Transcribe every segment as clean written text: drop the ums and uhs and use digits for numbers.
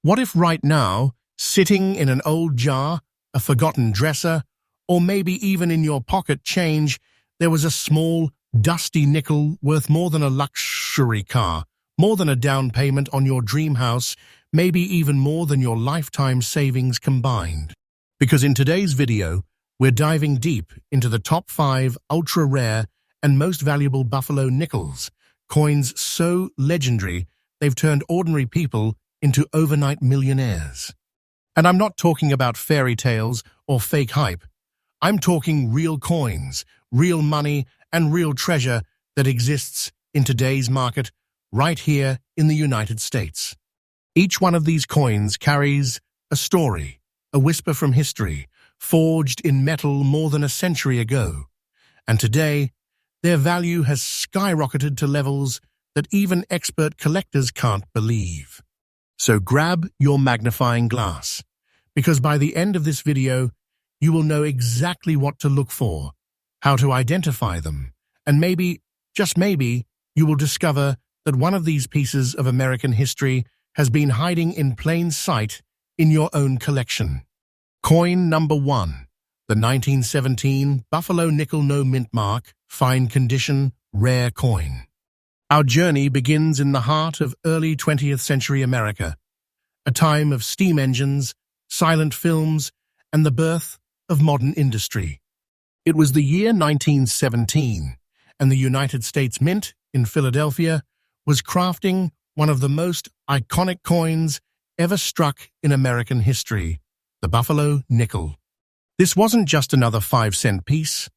What if right now, sitting in an old jar, a forgotten dresser, or maybe even in your pocket change, there was a small, dusty nickel worth more than a luxury car, more than a down payment on your dream house, maybe even more than your lifetime savings combined? Because in today's video, we're diving deep into the top 5 ultra-rare and most valuable buffalo nickels, coins so legendary they've turned ordinary people into overnight millionaires. And I'm not talking about fairy tales or fake hype. I'm talking real coins, real money, and real treasure that exists in today's market right here in the United States. Each one of these coins carries a story, a whisper from history, forged in metal more than a century ago. And today, their value has skyrocketed to levels that even expert collectors can't believe. So grab your magnifying glass, because by the end of this video, you will know exactly what to look for, how to identify them, and maybe, just maybe, you will discover that one of these pieces of American history has been hiding in plain sight in your own collection. Coin number 1, the 1917 Buffalo Nickel no-mintmark, fine condition, rare coin. Our journey begins in the heart of early 20th century America, a time of steam engines, silent films, and the birth of modern industry. It was the year 1917, and the United States Mint in Philadelphia was crafting one of the most iconic coins ever struck in American history, the Buffalo nickel. This wasn't just another 5-cent piece.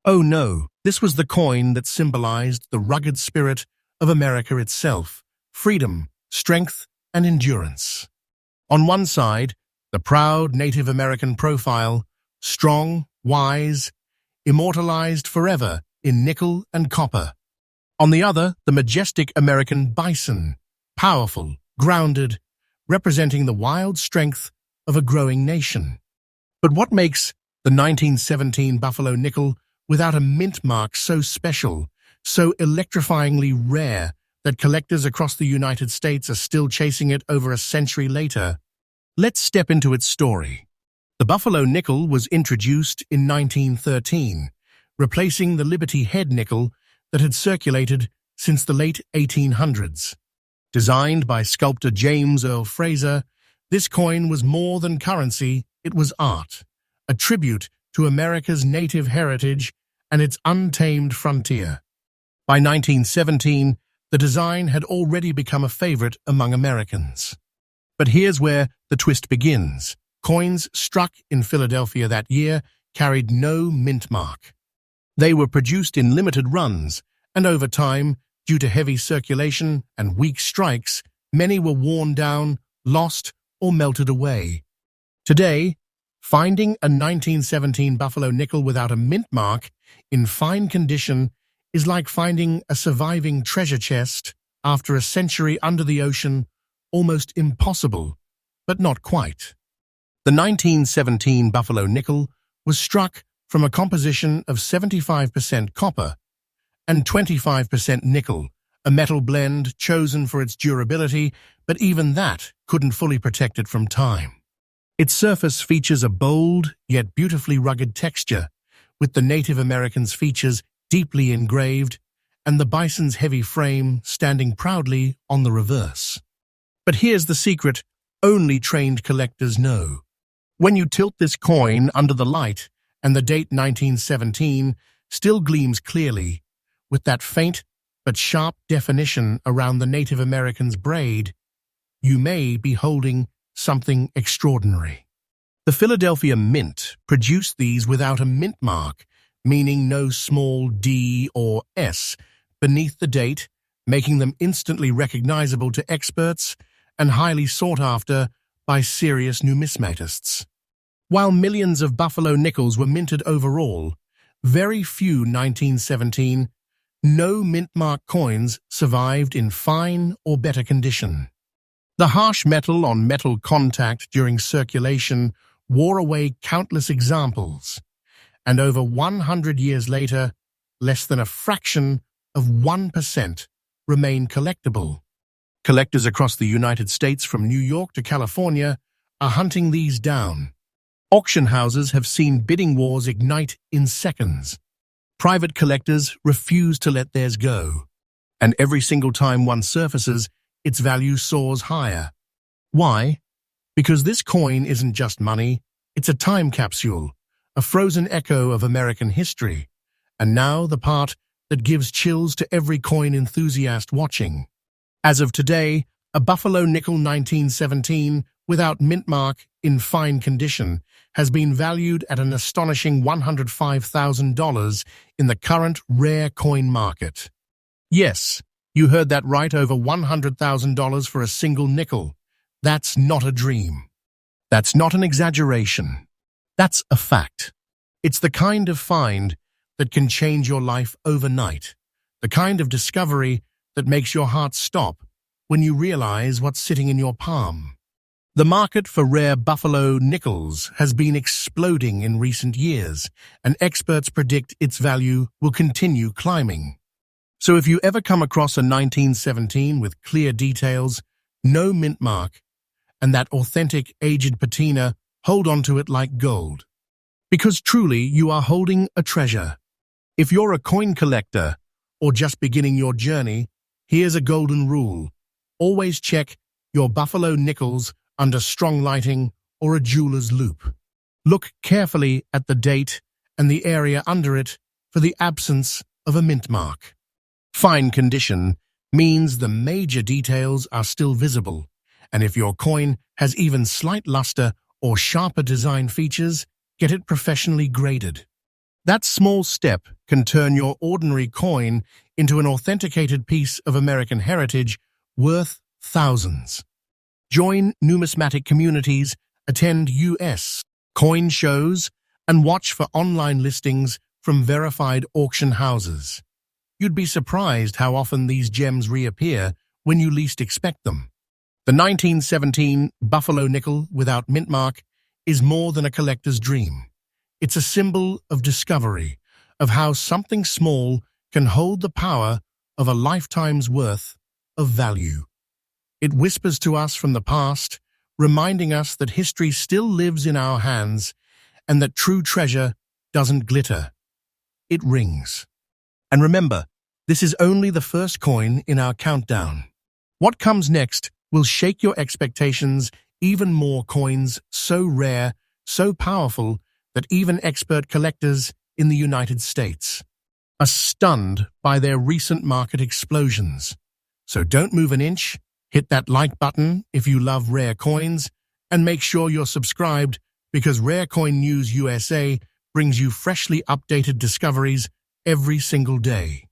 Oh no, this was the coin that symbolized the rugged spirit of America itself, freedom, strength, and endurance. On one side, the proud Native American profile, strong, wise, immortalized forever in nickel and copper. On the other, the majestic American bison, powerful, grounded, representing the wild strength of a growing nation. But what makes the 1917 Buffalo nickel without a mint mark so special, so electrifyingly rare that collectors across the United States are still chasing it over a century later? Let's step into its story. The Buffalo nickel was introduced in 1913, replacing the Liberty Head nickel that had circulated since the late 1800s. Designed by sculptor James Earl Fraser, this coin was more than currency, it was art, a tribute to America's native heritage and its untamed frontier. By 1917, the design had already become a favorite among Americans. But here's where the twist begins. Coins struck in Philadelphia that year carried no mint mark. They were produced in limited runs, and over time, due to heavy circulation and weak strikes, many were worn down, lost, or melted away. Today, finding a 1917 Buffalo nickel without a mint mark in fine condition is like finding a surviving treasure chest after a century under the ocean, almost impossible, but not quite. The 1917 Buffalo nickel was struck from a composition of 75% copper and 25% nickel, a metal blend chosen for its durability, but even that couldn't fully protect it from time. Its surface features a bold yet beautifully rugged texture, with the Native Americans' features deeply engraved and the bison's heavy frame standing proudly on the reverse. But here's the secret only trained collectors know. When you tilt this coin under the light and the date 1917 still gleams clearly, with that faint but sharp definition around the Native American's braid, you may be holding something extraordinary. The Philadelphia Mint produced these without a mint mark, meaning no small D or S beneath the date, making them instantly recognizable to experts and highly sought after by serious numismatists. While millions of Buffalo nickels were minted overall, very few 1917 no-mint-mark coins survived in fine or better condition. The harsh metal-on-metal contact during circulation wore away countless examples, and over 100 years later, less than a fraction of 1% remain collectible. Collectors across the United States from New York to California are hunting these down. Auction houses have seen bidding wars ignite in seconds. Private collectors refuse to let theirs go. And every single time one surfaces, its value soars higher. Why? Because this coin isn't just money, it's a time capsule, a frozen echo of American history. And now the part that gives chills to every coin enthusiast watching. As of today, a Buffalo nickel 1917 without mint mark in fine condition has been valued at an astonishing $105,000 in the current rare coin market. Yes, you heard that right, over $100,000 for a single nickel. That's not a dream. That's not an exaggeration. That's a fact. It's the kind of find that can change your life overnight, the kind of discovery that makes your heart stop when you realize what's sitting in your palm. The market for rare Buffalo nickels has been exploding in recent years, and experts predict its value will continue climbing. So if you ever come across a 1917 with clear details, no mint mark, and that authentic aged patina, hold on to it like gold. Because truly, you are holding a treasure. If you're a coin collector or just beginning your journey, here's a golden rule. Always check your Buffalo nickels under strong lighting or a jeweler's loupe. Look carefully at the date and the area under it for the absence of a mint mark. Fine condition means the major details are still visible, and if your coin has even slight luster or sharper design features, get it professionally graded. That small step can turn your ordinary coin into an authenticated piece of American heritage worth thousands. Join numismatic communities, attend U.S. coin shows, and watch for online listings from verified auction houses. You'd be surprised how often these gems reappear when you least expect them. The 1917 Buffalo nickel without mint mark is more than a collector's dream. It's a symbol of discovery, of how something small can hold the power of a lifetime's worth of value. It whispers to us from the past, reminding us that history still lives in our hands and that true treasure doesn't glitter. It rings. And remember, this is only the first coin in our countdown. What comes next will shake your expectations. Even more coins so rare, so powerful, that even expert collectors in the United States are stunned by their recent market explosions. So don't move an inch, hit that like button if you love rare coins, and make sure you're subscribed because Rare Coin News USA brings you freshly updated discoveries every single day.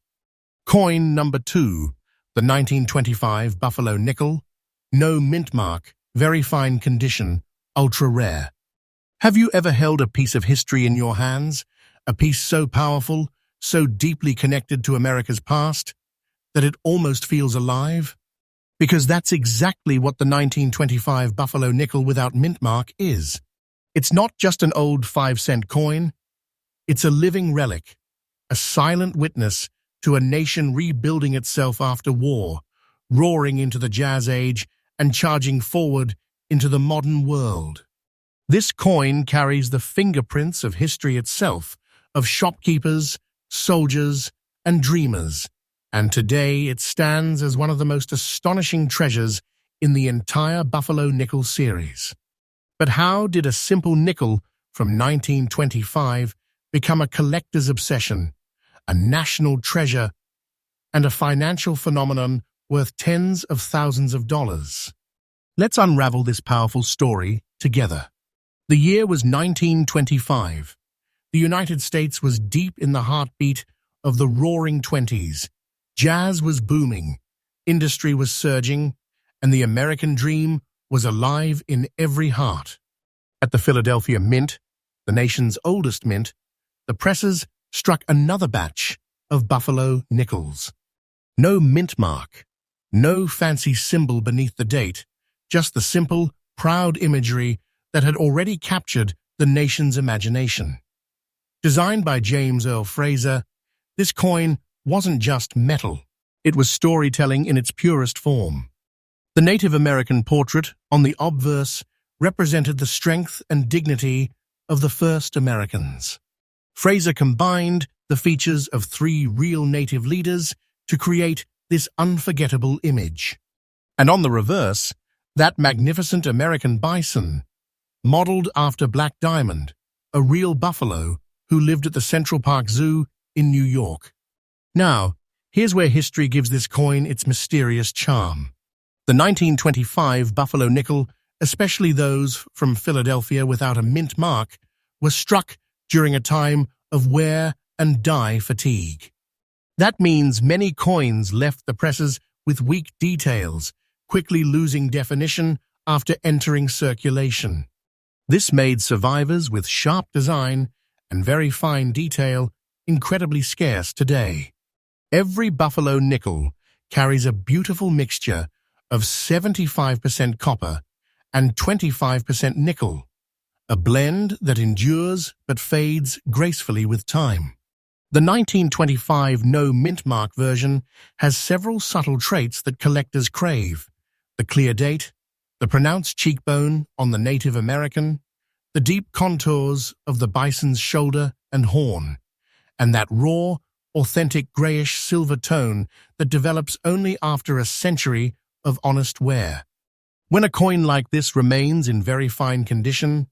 Coin number 2, the 1925 Buffalo nickel, no mint mark, very fine condition, ultra rare. Have you ever held a piece of history in your hands? A piece so powerful, so deeply connected to America's past, that it almost feels alive? Because that's exactly what the 1925 Buffalo nickel without mint mark is. It's not just an old 5-cent coin. It's a living relic, a silent witness to a nation rebuilding itself after war, roaring into the Jazz Age and charging forward into the modern world. This coin carries the fingerprints of history itself, of shopkeepers, soldiers, and dreamers, and today it stands as one of the most astonishing treasures in the entire Buffalo nickel series. But how did a simple nickel from 1925 become a collector's obsession, a national treasure, and a financial phenomenon worth tens of thousands of dollars? Let's unravel this powerful story together. The year was 1925. The United States was deep in the heartbeat of the roaring 20s. Jazz was booming, industry was surging, and the American dream was alive in every heart. At the Philadelphia Mint, the nation's oldest mint, the presses struck another batch of Buffalo nickels. No mint mark, no fancy symbol beneath the date, just the simple, proud imagery that had already captured the nation's imagination. Designed by James Earl Fraser, this coin wasn't just metal. It was storytelling in its purest form. The Native American portrait on the obverse represented the strength and dignity of the first Americans. Fraser combined the features of three real native leaders to create this unforgettable image. And on the reverse, that magnificent American bison, modeled after Black Diamond, a real buffalo who lived at the Central Park Zoo in New York. Now, here's where history gives this coin its mysterious charm. The 1925 buffalo nickel, especially those from Philadelphia without a mint mark, were struck during a time of wear and die fatigue. That means many coins left the presses with weak details, quickly losing definition after entering circulation. This made survivors with sharp design and very fine detail incredibly scarce today. Every buffalo nickel carries a beautiful mixture of 75% copper and 25% nickel, a blend that endures but fades gracefully with time. The 1925 no-mintmark version has several subtle traits that collectors crave: the clear date, the pronounced cheekbone on the Native American, the deep contours of the bison's shoulder and horn, and that raw, authentic grayish-silver tone that develops only after a century of honest wear. When a coin like this remains in very fine condition,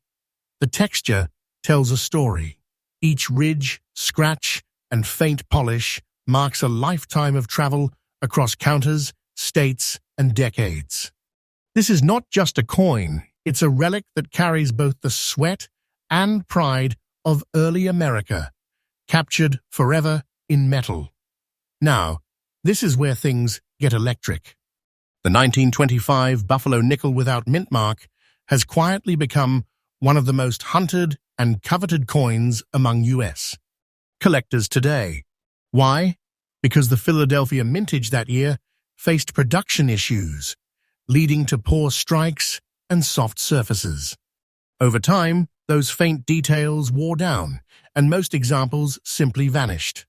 the texture tells a story. Each ridge, scratch, and faint polish marks a lifetime of travel across counters, states, and decades. This is not just a coin, it's a relic that carries both the sweat and pride of early America, captured forever in metal. Now, this is where things get electric. The 1925 buffalo nickel without mint mark has quietly become one of the most hunted and coveted coins among U.S. collectors today. Why? Because the Philadelphia mintage that year faced production issues, leading to poor strikes and soft surfaces. Over time, those faint details wore down, and most examples simply vanished.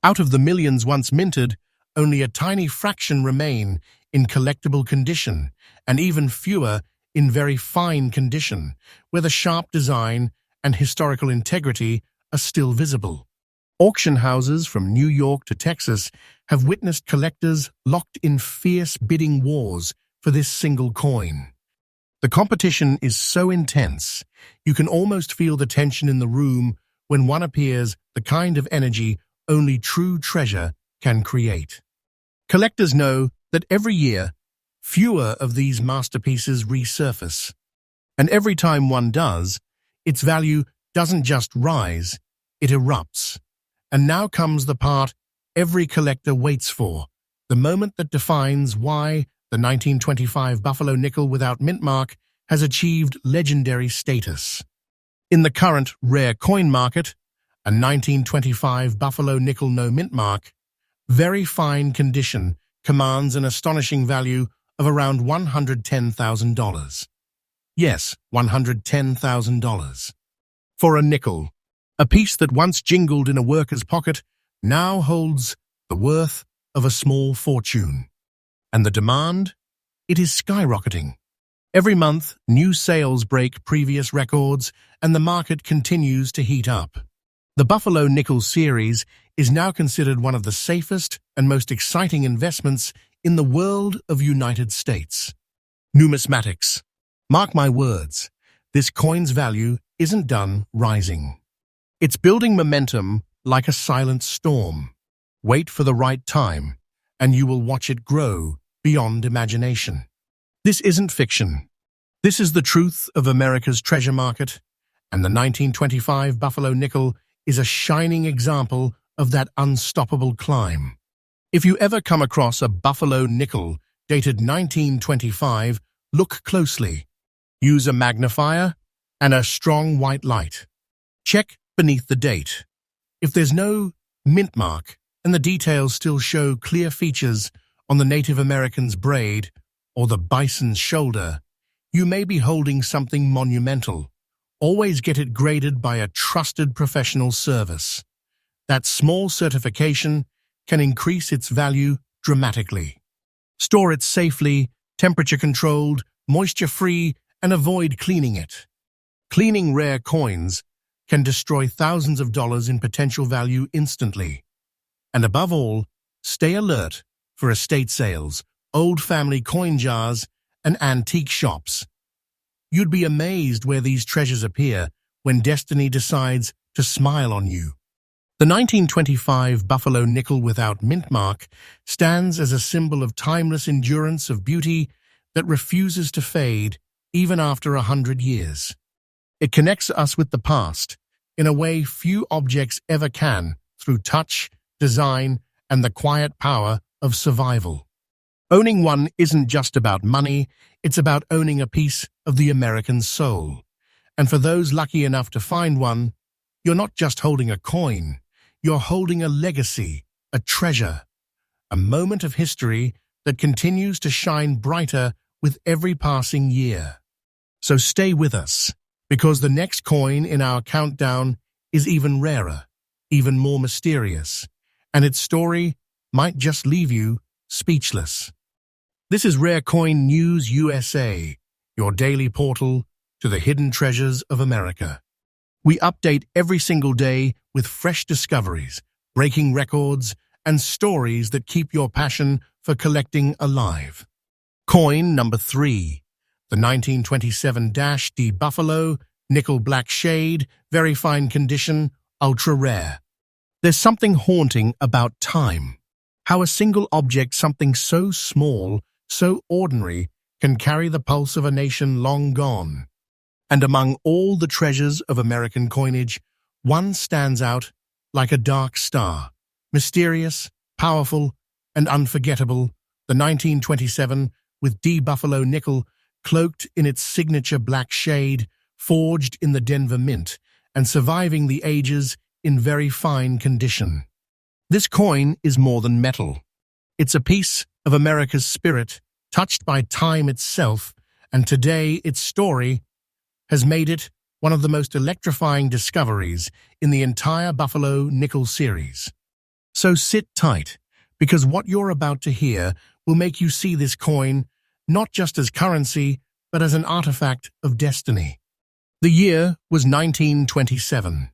Out of the millions once minted, only a tiny fraction remain in collectible condition, and even fewer in very fine condition, where the sharp design and historical integrity are still visible. Auction houses from New York to Texas have witnessed collectors locked in fierce bidding wars for this single coin. The competition is so intense, you can almost feel the tension in the room when one appears, the kind of energy only true treasure can create. Collectors know that every year, fewer of these masterpieces resurface. And every time one does, its value doesn't just rise, it erupts. And now comes the part every collector waits for, the moment that defines why the 1925 buffalo nickel without mint mark has achieved legendary status. In the current rare coin market, a 1925 buffalo nickel no mint mark, very fine condition, commands an astonishing value of around $110,000. Yes, $110,000. For a nickel, a piece that once jingled in a worker's pocket now holds the worth of a small fortune. And the demand? It is skyrocketing. Every month, new sales break previous records, and the market continues to heat up. The Buffalo Nickel series is now considered one of the safest and most exciting investments in the world of United States. Numismatics. Mark my words, this coin's value isn't done rising. It's building momentum like a silent storm. Wait for the right time, and you will watch it grow beyond imagination. This isn't fiction. This is the truth of America's treasure market, and the 1925 Buffalo Nickel is a shining example of that unstoppable climb. If you ever come across a Buffalo Nickel dated 1925, look closely. Use a magnifier and a strong white light. Check beneath the date. If there's no mint mark and the details still show clear features on the Native American's braid or the bison's shoulder, you may be holding something monumental. Always get it graded by a trusted professional service. That small certification can increase its value dramatically. Store it safely temperature-controlled, moisture-free, and avoid cleaning it. Cleaning rare coins can destroy thousands of dollars in potential value instantly. And above all, stay alert for estate sales, old family coin jars, and antique shops. You'd be amazed where these treasures appear when destiny decides to smile on you. The 1925 Buffalo nickel without mint mark stands as a symbol of timeless endurance of beauty that refuses to fade even after 100 years. It connects us with the past in a way few objects ever can, through touch, design, and the quiet power of survival. Owning one isn't just about money, it's about owning a piece of the American soul. And for those lucky enough to find one, you're not just holding a coin, you're holding a legacy, a treasure, a moment of history that continues to shine brighter with every passing year. So stay with us, because the next coin in our countdown is even rarer, even more mysterious, and its story might just leave you speechless. This is Rare Coin News USA, your daily portal to the hidden treasures of America. We update every single day with fresh discoveries, breaking records, and stories that keep your passion for collecting alive. Coin number 3, the 1927-D Buffalo, nickel black shade, very fine condition, ultra rare. There's something haunting about time. How a single object, something so small, so ordinary, can carry the pulse of a nation long gone. And among all the treasures of American coinage, one stands out like a dark star, mysterious, powerful, and unforgettable, the 1927 with D Buffalo nickel, cloaked in its signature black shade, forged in the Denver Mint, and surviving the ages in very fine condition. This coin is more than metal. It's a piece of America's spirit, touched by time itself, and today its story has made it one of the most electrifying discoveries in the entire Buffalo nickel series. So sit tight, because what you're about to hear will make you see this coin not just as currency, but as an artifact of destiny. The year was 1927.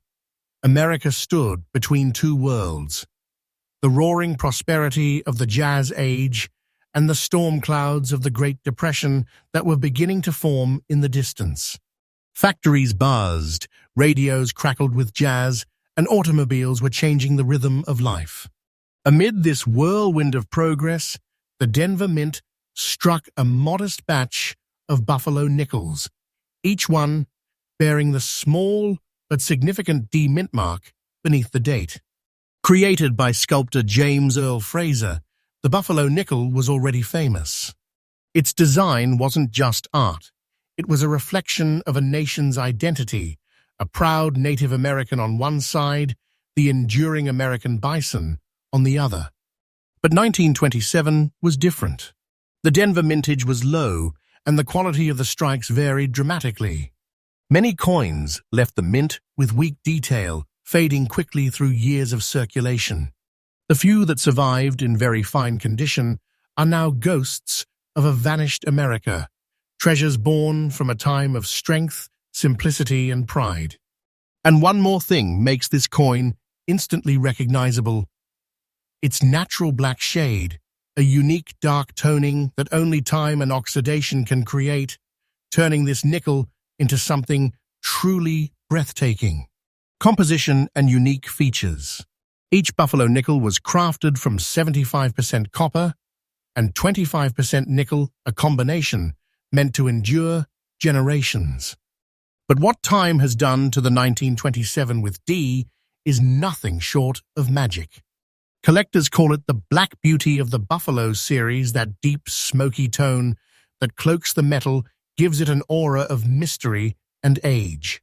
America stood between two worlds, the roaring prosperity of the Jazz Age and the storm clouds of the Great Depression that were beginning to form in the distance. Factories buzzed, radios crackled with jazz, and automobiles were changing the rhythm of life. Amid this whirlwind of progress, the Denver Mint struck a modest batch of Buffalo nickels, each one bearing the small but significant D mint mark beneath the date. Created by sculptor James Earl Fraser, the Buffalo nickel was already famous. Its design wasn't just art. It was a reflection of a nation's identity, a proud Native American on one side, the enduring American bison on the other. But 1927 was different. The Denver mintage was low, and the quality of the strikes varied dramatically. Many coins left the mint with weak detail, fading quickly through years of circulation. The few that survived in very fine condition are now ghosts of a vanished America, treasures born from a time of strength, simplicity, and pride. And one more thing makes this coin instantly recognizable: its natural black shade, a unique dark toning that only time and oxidation can create, turning this nickel into something truly breathtaking. Composition and unique features. Each Buffalo nickel was crafted from 75% copper and 25% nickel, a combination meant to endure generations. But what time has done to the 1927 with D is nothing short of magic. Collectors call it the Black Beauty of the Buffalo series. That deep, smoky tone that cloaks the metal gives it an aura of mystery and age.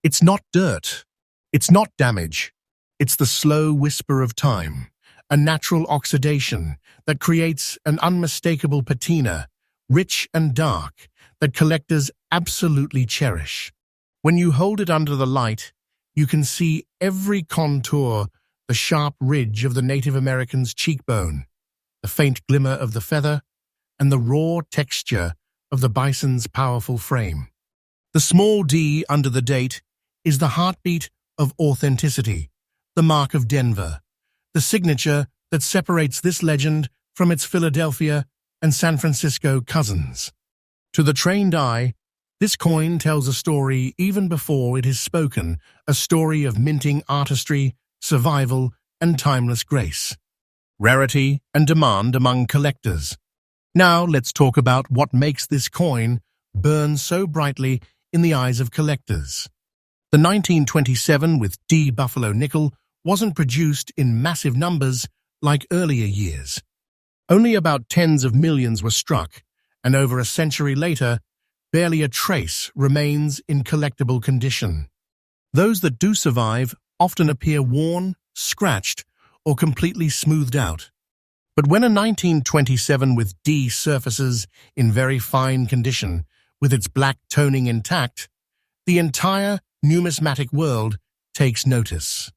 It's not dirt. It's not damage. It's the slow whisper of time, a natural oxidation that creates an unmistakable patina, rich and dark, that collectors absolutely cherish. When you hold it under the light, you can see every contour, the sharp ridge of the Native American's cheekbone, the faint glimmer of the feather, and the raw texture of the bison's powerful frame. The small d under the date is the heartbeat of authenticity, the mark of Denver, the signature that separates this legend from its Philadelphia and San Francisco cousins. To the trained eye, this coin tells a story even before it is spoken, a story of minting artistry, survival, and timeless grace. Rarity and demand among collectors. Now let's talk about what makes this coin burn so brightly in the eyes of collectors. The 1927 with D Buffalo nickel wasn't produced in massive numbers like earlier years. Only about tens of millions were struck, and over a century later, barely a trace remains in collectible condition. Those that do survive often appear worn, scratched, or completely smoothed out. But when a 1927 with D surfaces in very fine condition, with its black toning intact, the entire numismatic world takes notice.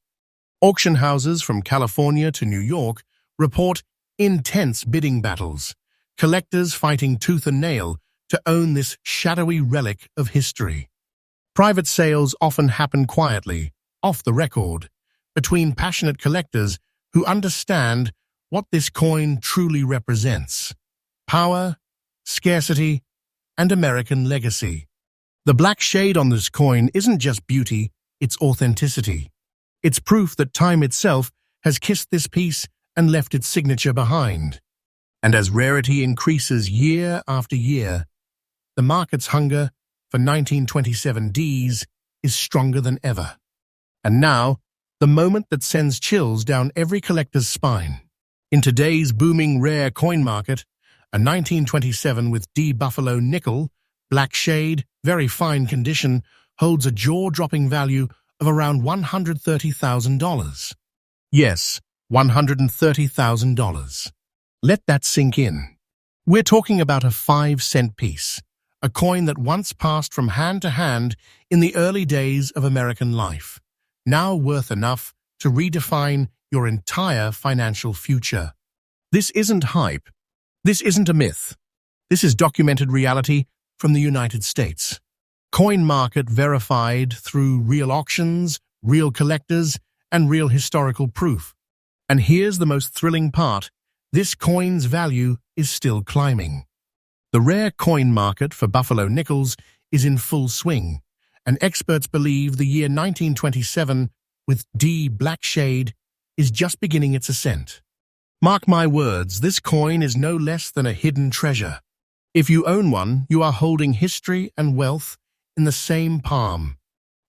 Auction houses from California to New York report intense bidding battles, collectors fighting tooth and nail to own this shadowy relic of history. Private sales often happen quietly, off the record, between passionate collectors who understand what this coin truly represents: power, scarcity, and American legacy. The black shade on this coin isn't just beauty, it's authenticity. It's proof that time itself has kissed this piece and left its signature behind. And as rarity increases year after year, the market's hunger for 1927 Ds is stronger than ever. And now, the moment that sends chills down every collector's spine. In today's booming rare coin market, a 1927 with D Buffalo nickel, black shade, very fine condition, holds a jaw-dropping value of around $130,000. Yes, $130,000. Let that sink in. We're talking about a 5-cent piece, a coin that once passed from hand to hand in the early days of American life, now worth enough to redefine your entire financial future. This isn't hype. This isn't a myth. This is documented reality from the United States. Coin market verified through real auctions, real collectors, and real historical proof. And here's the most thrilling part. This coin's value is still climbing. The rare coin market for Buffalo nickels is in full swing, and experts believe the year 1927 with D black shade is just beginning its ascent. Mark my words, this coin is no less than a hidden treasure. If you own one, you are holding history and wealth in the same palm.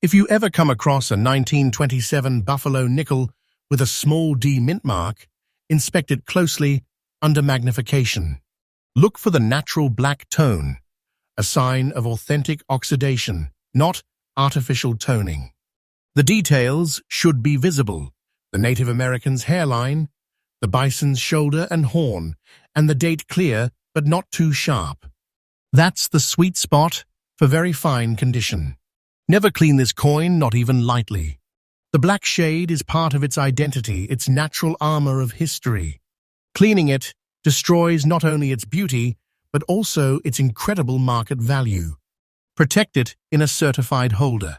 If you ever come across a 1927 Buffalo nickel with a small D mint mark, inspect it closely under magnification. Look for the natural black tone, a sign of authentic oxidation, not artificial toning. The details should be visible: the Native American's hairline, the bison's shoulder and horn, and the date clear but not too sharp. That's the sweet spot for very fine condition. Never clean this coin, not even lightly. The black shade is part of its identity, its natural armor of history. Cleaning it destroys not only its beauty, but also its incredible market value. Protect it in a certified holder.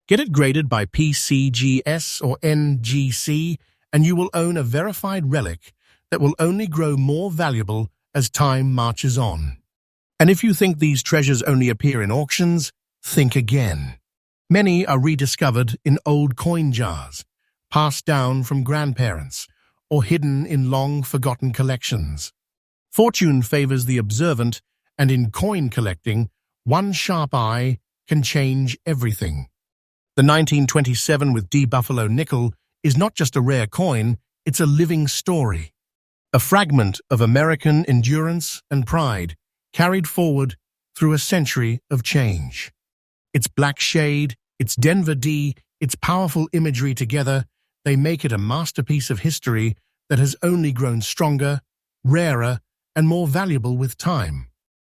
Get it graded by PCGS or NGC, and you will own a verified relic that will only grow more valuable as time marches on. And if you think these treasures only appear in auctions, think again. Many are rediscovered in old coin jars, passed down from grandparents, or hidden in long-forgotten collections. Fortune favors the observant, and in coin collecting, one sharp eye can change everything. The 1927 with D Buffalo nickel is not just a rare coin, it's a living story. A fragment of American endurance and pride, carried forward through a century of change. Its black shade, its Denver D, its powerful imagery together, they make it a masterpiece of history that has only grown stronger, rarer, and more valuable with time.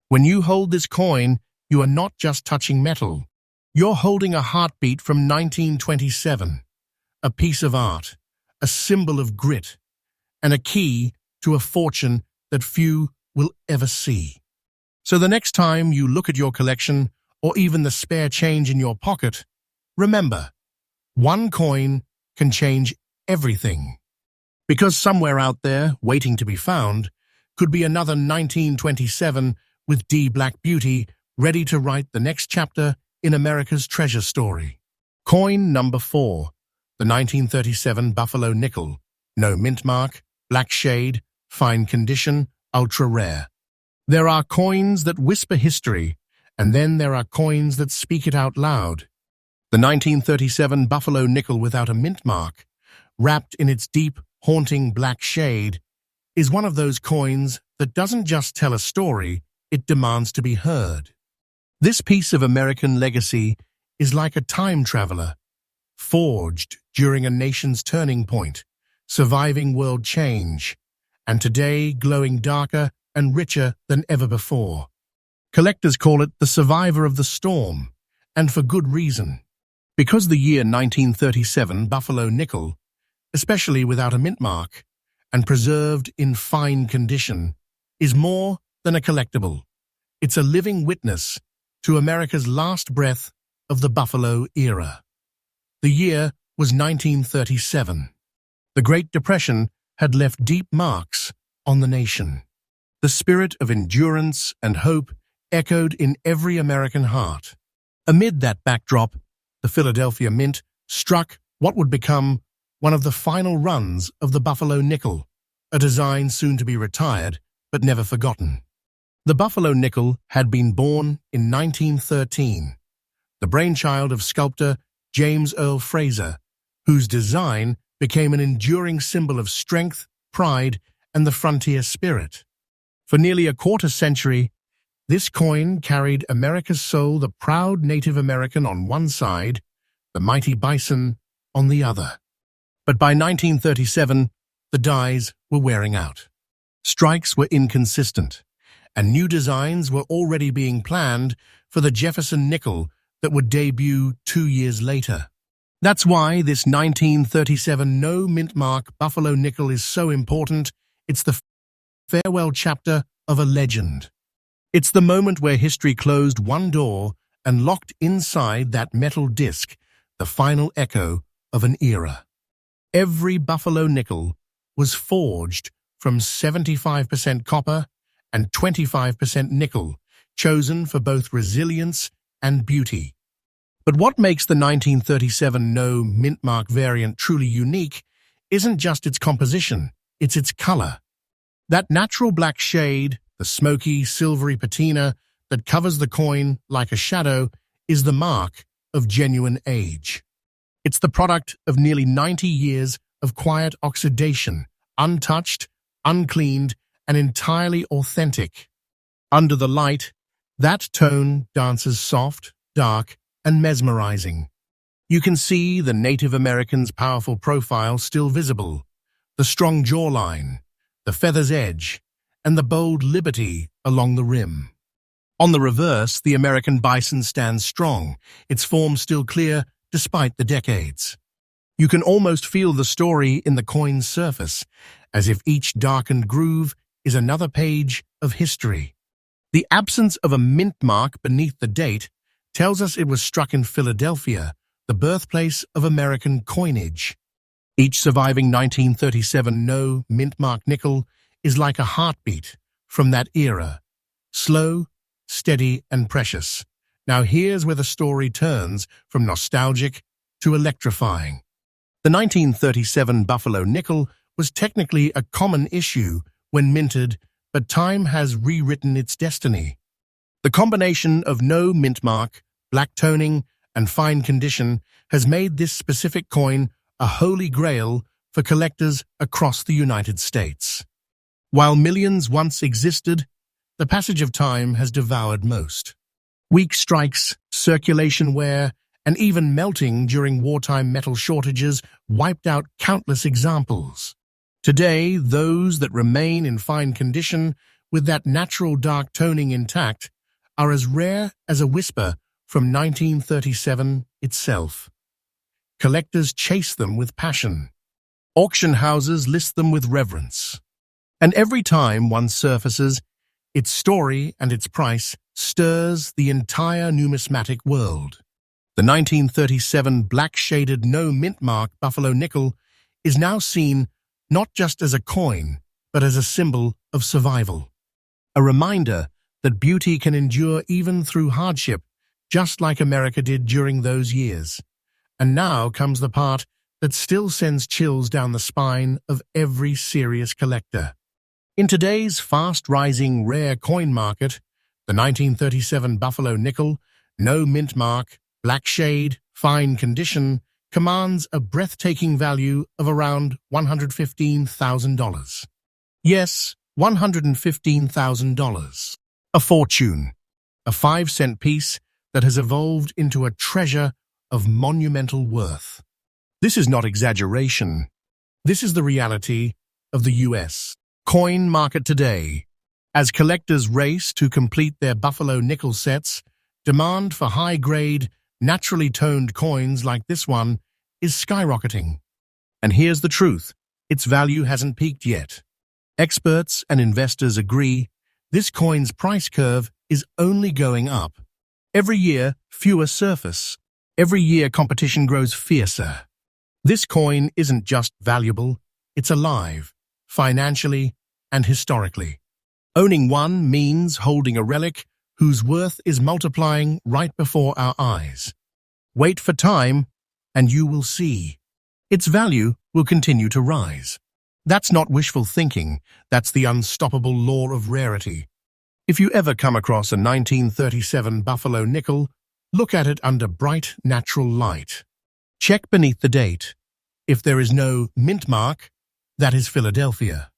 When you hold this coin, you are not just touching metal. You're holding a heartbeat from 1927, a piece of art, a symbol of grit, and a key to a fortune that few will ever see. So the next time you look at your collection, or even the spare change in your pocket, remember, one coin can change everything. Because somewhere out there, waiting to be found, could be another 1927 with D. Black Beauty ready to write the next chapter in America's treasure story. Coin number 4, the 1937 Buffalo Nickel, no mint mark, black shade, fine condition, ultra rare. There are coins that whisper history, and then there are coins that speak it out loud. The 1937 Buffalo Nickel without a mint mark, wrapped in its deep, haunting black shade, is one of those coins that doesn't just tell a story, it demands to be heard. This piece of American legacy is like a time traveler, forged during a nation's turning point, surviving world change, and today glowing darker and richer than ever before. Collectors call it the survivor of the storm, and for good reason. Because the year 1937 Buffalo Nickel, especially without a mint mark, and preserved in fine condition, is more than a collectible. It's a living witness to America's last breath of the Buffalo era. The year was 1937. The Great Depression had left deep marks on the nation. The spirit of endurance and hope echoed in every American heart. Amid that backdrop, the Philadelphia Mint struck what would become one of the final runs of the Buffalo Nickel, a design soon to be retired but never forgotten. The Buffalo Nickel had been born in 1913, the brainchild of sculptor James Earl Fraser, whose design became an enduring symbol of strength, pride, and the frontier spirit. For nearly a quarter century, this coin carried America's soul, the proud Native American on one side, the mighty bison on the other. But by 1937, the dies were wearing out. Strikes were inconsistent, and new designs were already being planned for the Jefferson nickel that would debut 2 years later. That's why this 1937 no-mint mark Buffalo Nickel is so important. It's the farewell chapter of a legend. It's the moment where history closed one door and locked inside that metal disc the final echo of an era. Every Buffalo Nickel was forged from 75% copper and 25% nickel, chosen for both resilience and beauty. But what makes the 1937 no-mint mark variant truly unique isn't just its composition, it's its color. That natural black shade, the smoky, silvery patina that covers the coin like a shadow, is the mark of genuine age. It's the product of nearly 90 years of quiet oxidation, untouched, uncleaned, and entirely authentic. Under the light, that tone dances soft, dark, and mesmerizing. You can see the Native American's powerful profile still visible, the strong jawline, the feather's edge, and the bold liberty along the rim. On the reverse, the American bison stands strong, its form still clear despite the decades. You can almost feel the story in the coin's surface, as if each darkened groove is another page of history. The absence of a mint mark beneath the date tells us it was struck in Philadelphia, the birthplace of American coinage. Each surviving 1937 no-mint mark nickel is like a heartbeat from that era, slow, steady, and precious. Now here's where the story turns from nostalgic to electrifying. The 1937 Buffalo Nickel was technically a common issue when minted, but time has rewritten its destiny. The combination of no mint mark, black toning, and fine condition has made this specific coin a holy grail for collectors across the United States. While millions once existed, the passage of time has devoured most. Weak strikes, circulation wear, and even melting during wartime metal shortages wiped out countless examples. Today, those that remain in fine condition with that natural dark toning intact are as rare as a whisper from 1937 itself. Collectors chase them with passion. Auction houses list them with reverence. And every time one surfaces, Its story and its price stirs the entire numismatic world. The 1937 black-shaded no-mintmark buffalo nickel is now seen not just as a coin, but as a symbol of survival. A reminder that beauty can endure even through hardship, just like America did during those years. And now comes the part that still sends chills down the spine of every serious collector. In today's fast-rising rare coin market, the 1937 buffalo nickel, no-mintmark, black shade, fine condition, commands a breathtaking value of around $115,000. Yes, $115,000. A fortune. A 5-cent piece that has evolved into a treasure of monumental worth. This is not exaggeration. This is the reality of the U.S. coin market today. As collectors race to complete their buffalo nickel sets, demand for high-grade, naturally toned coins like this one is skyrocketing. And here's the truth. Its value hasn't peaked yet. Experts and investors agree this coin's price curve is only going up. Every year, fewer surface. Every year, competition grows fiercer. This coin isn't just valuable, it's alive, financially and historically. Owning one means holding a relic whose worth is multiplying right before our eyes. Wait for time, and you will see. Its value will continue to rise. That's not wishful thinking, that's the unstoppable law of rarity. If you ever come across a 1937 buffalo nickel, look at it under bright, natural light. Check beneath the date. If there is no mint mark, that is Philadelphia.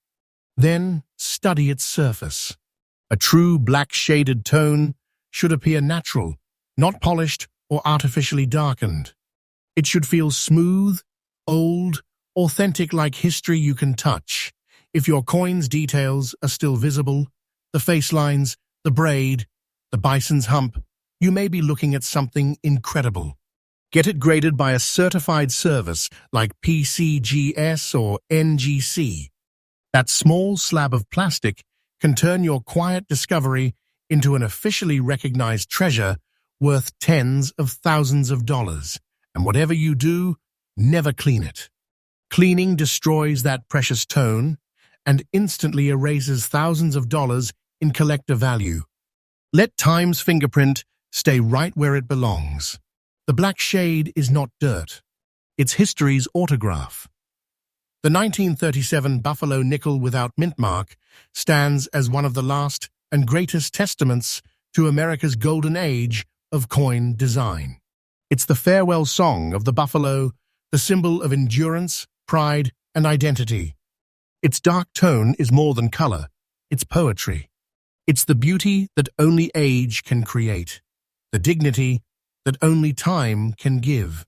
Then study its surface. A true black-shaded tone should appear natural, not polished or artificially darkened. It should feel smooth, old, authentic like history you can touch. If your coin's details are still visible, the face lines, the braid, the bison's hump, you may be looking at something incredible. Get it graded by a certified service like PCGS or NGC. That small slab of plastic can turn your quiet discovery into an officially recognized treasure worth tens of thousands of dollars. And whatever you do, never clean it. Cleaning destroys that precious tone and instantly erases thousands of dollars in collector value. Let time's fingerprint stay right where it belongs. The black shade is not dirt. It's history's autograph. The 1937 buffalo nickel without mint mark stands as one of the last and greatest testaments to America's golden age of coin design. It's the farewell song of the buffalo, the symbol of endurance, pride, and identity. Its dark tone is more than color, it's poetry. It's the beauty that only age can create, the dignity that only time can give.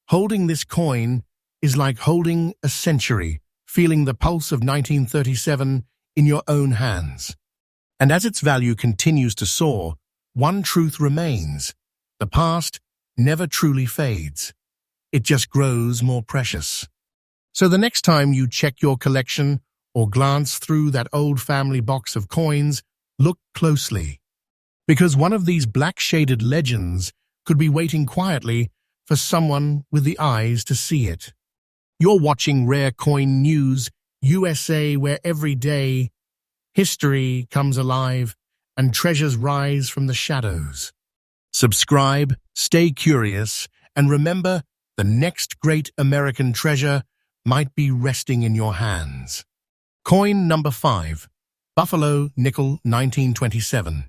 Holding this coin is like holding a century, feeling the pulse of 1937 in your own hands. And as its value continues to soar, one truth remains: the past never truly fades. It just grows more precious. So the next time you check your collection or glance through that old family box of coins, look closely. Because one of these black-shaded legends could be waiting quietly for someone with the eyes to see it. You're watching Rare Coin News USA, where every day history comes alive and treasures rise from the shadows. Subscribe, stay curious, and remember, the next great American treasure might be resting in your hands. Coin number 5. Buffalo Nickel 1927.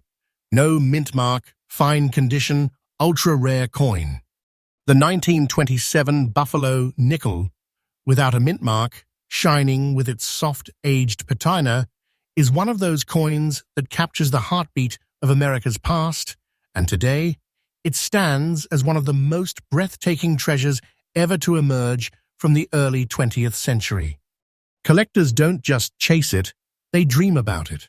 No mint mark, fine condition, ultra-rare coin. The 1927 Buffalo Nickel, without a mint mark, shining with its soft, aged patina, is one of those coins that captures the heartbeat of America's past, and today, it stands as one of the most breathtaking treasures ever to emerge from the early 20th century. Collectors don't just chase it, they dream about it.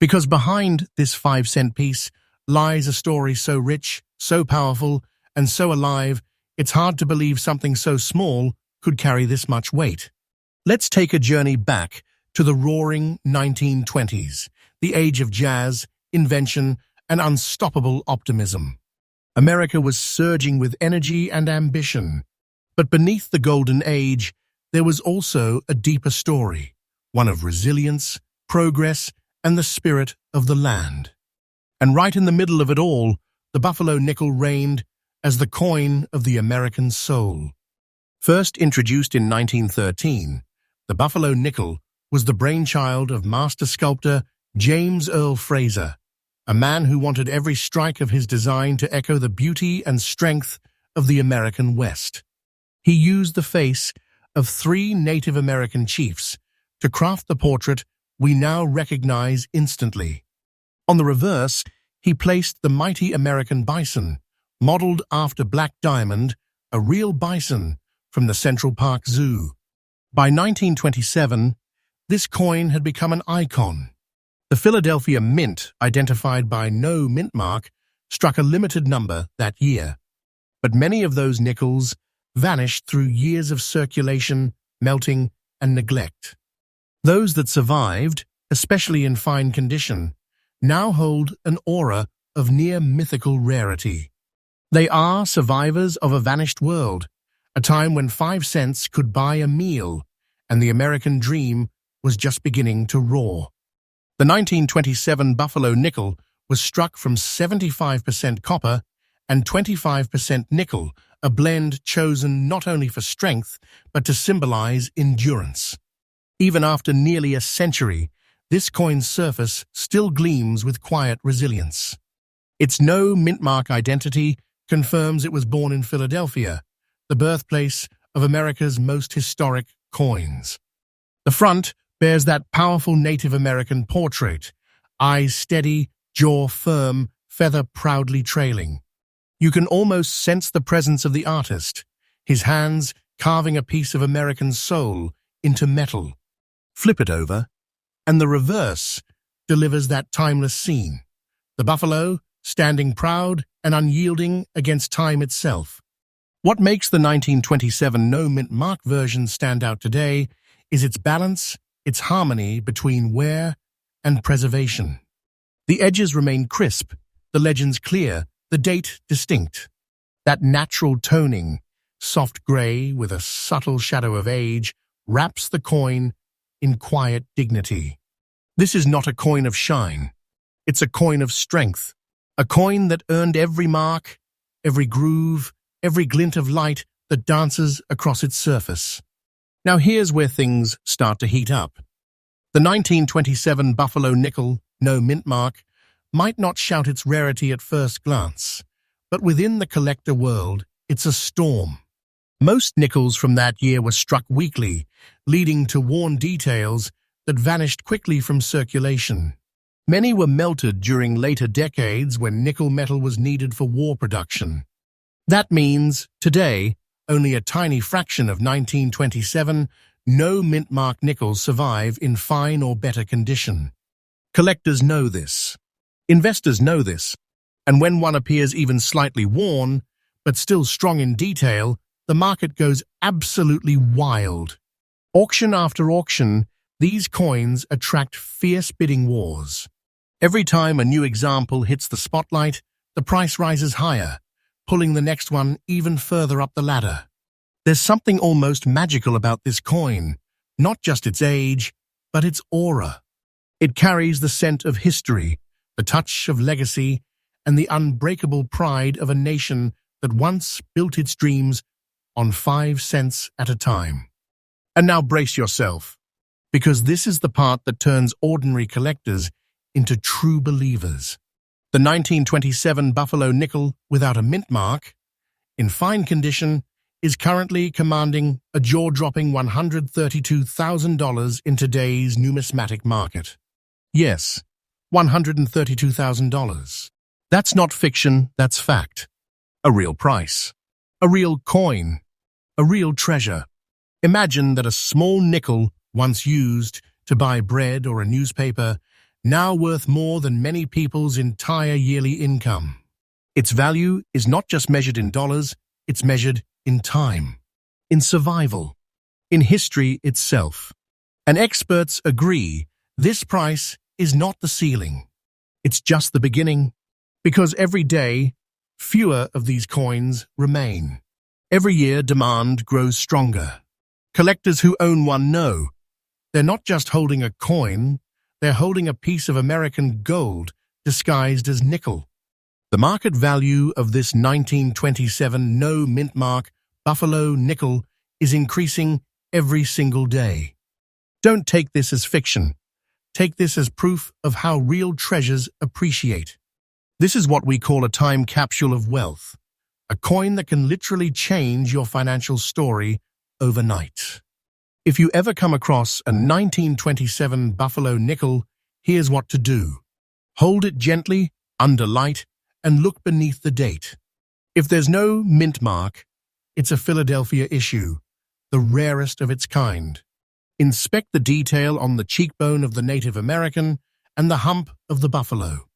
Because behind this 5-cent piece lies a story so rich, so powerful, and so alive, it's hard to believe something so small could carry this much weight. Let's take a journey back to the roaring 1920s. the age of jazz, invention, and unstoppable optimism. America was surging with energy and ambition. But beneath the golden age, there was also a deeper story, one of resilience, progress, and the spirit of the land. And right in the middle of it all, the buffalo nickel reigned as the coin of the American soul. First introduced in 1913, the buffalo nickel was the brainchild of master sculptor James Earl Fraser, a man who wanted every strike of his design to echo the beauty and strength of the American West. He used the face of 3 Native American chiefs to craft the portrait we now recognize instantly. On the reverse, he placed the mighty American bison, modeled after Black Diamond, a real bison from the Central Park Zoo. By 1927, this coin had become an icon. The Philadelphia Mint, identified by no-mintmark, struck a limited number that year. But many of those nickels vanished through years of circulation, melting, and neglect. Those that survived, especially in fine condition, now hold an aura of near-mythical rarity. They are survivors of a vanished world, a time when 5 cents could buy a meal, and the American dream was just beginning to roar. The 1927 Buffalo nickel was struck from 75% copper and 25% nickel, a blend chosen not only for strength, but to symbolize endurance. Even after nearly a century, this coin's surface still gleams with quiet resilience. Its no-mintmark identity confirms it was born in Philadelphia, the birthplace of America's most historic coins. The front bears that powerful Native American portrait, eyes steady, jaw firm, feather proudly trailing. You can almost sense the presence of the artist, his hands carving a piece of American soul into metal. Flip it over, and the reverse delivers that timeless scene. The buffalo, standing proud and unyielding against time itself. What makes the 1927 no-mintmark version stand out today is its balance, its harmony between wear and preservation. The edges remain crisp, the legends clear, the date distinct. That natural toning, soft gray with a subtle shadow of age, wraps the coin in quiet dignity. This is not a coin of shine. It's a coin of strength, a coin that earned every mark, every groove, every glint of light that dances across its surface. Now here's where things start to heat up. The 1927 Buffalo nickel, no-mintmark, might not shout its rarity at first glance, but within the collector world, it's a storm. Most nickels from that year were struck weakly, leading to worn details that vanished quickly from circulation. Many were melted during later decades when nickel metal was needed for war production. That means, today, only a tiny fraction of 1927 no-mintmark nickels survive in fine or better condition. Collectors know this. Investors know this. And when one appears even slightly worn, but still strong in detail, the market goes absolutely wild. Auction after auction, these coins attract fierce bidding wars. Every time a new example hits the spotlight, the price rises higher, pulling the next one even further up the ladder. There's something almost magical about this coin, not just its age, but its aura. It carries the scent of history, the touch of legacy, and the unbreakable pride of a nation that once built its dreams on 5 cents at a time. And now brace yourself, because this is the part that turns ordinary collectors into true believers. The 1927 Buffalo nickel without a mint mark, in fine condition, is currently commanding a jaw-dropping $132,000 in today's numismatic market. Yes, $132,000. That's not fiction, that's fact. A real price. A real coin. A real treasure. Imagine that a small nickel, once used to buy bread or a newspaper, now worth more than many people's entire yearly income. Its value is not just measured in dollars, it's measured in time, in survival, in history itself. And experts agree this price is not the ceiling. It's just the beginning. Because every day, fewer of these coins remain. Every year, demand grows stronger. Collectors who own one know they're not just holding a coin, they're holding a piece of American gold disguised as nickel. The market value of this 1927 no-mintmark buffalo nickel is increasing every single day. Don't take this as fiction. Take this as proof of how real treasures appreciate. This is what we call a time capsule of wealth, a coin that can literally change your financial story overnight. If you ever come across a 1927 buffalo nickel, here's what to do. Hold it gently, under light, and look beneath the date. If there's no mint mark, it's a Philadelphia issue, the rarest of its kind. Inspect the detail on the cheekbone of the Native American and the hump of the buffalo.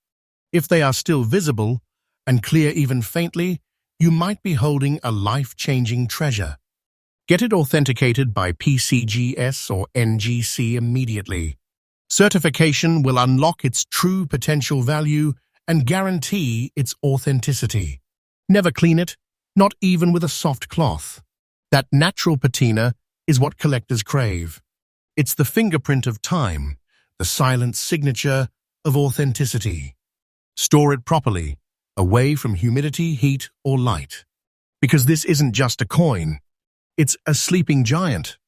If they are still visible and clear even faintly, you might be holding a life-changing treasure. Get it authenticated by PCGS or NGC immediately. Certification will unlock its true potential value and guarantee its authenticity. Never clean it, not even with a soft cloth. That natural patina is what collectors crave. It's the fingerprint of time, the silent signature of authenticity. Store it properly, away from humidity, heat, or light. Because this isn't just a coin. It's a sleeping giant,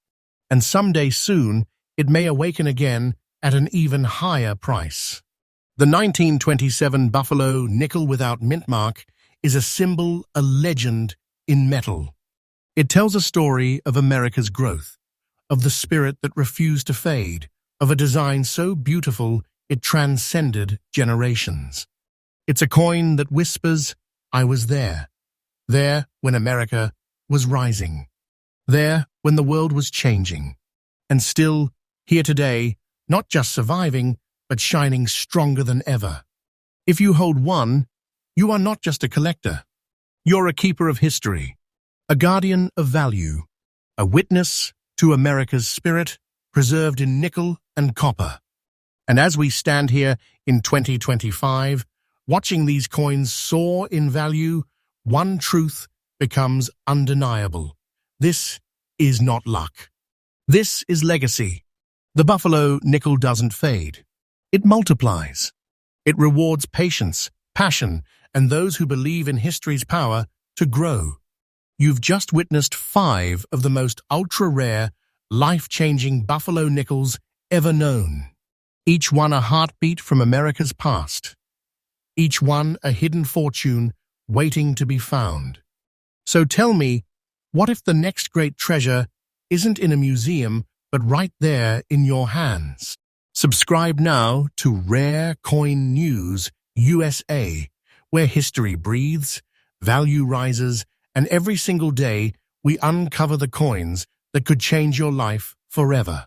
and someday soon it may awaken again at an even higher price. The 1927 buffalo nickel without mint mark is a symbol, a legend in metal. It tells a story of America's growth, of the spirit that refused to fade, of a design so beautiful it transcended generations. It's a coin that whispers, "I was there when America was rising. There when the world was changing, and still here today, not just surviving, but shining stronger than ever." If you hold one, you are not just a collector. You're a keeper of history, a guardian of value, a witness to America's spirit preserved in nickel and copper. And as we stand here in 2025, watching these coins soar in value, one truth becomes undeniable. This is not luck. This is legacy. The buffalo nickel doesn't fade. It multiplies. It rewards patience, passion, and those who believe in history's power to grow. You've just witnessed 5 of the most ultra-rare, life-changing buffalo nickels ever known. Each one a heartbeat from America's past. Each one a hidden fortune waiting to be found. So tell me, what if the next great treasure isn't in a museum, but right there in your hands? Subscribe now to Rare Coin News USA, where history breathes, value rises, and every single day we uncover the coins that could change your life forever.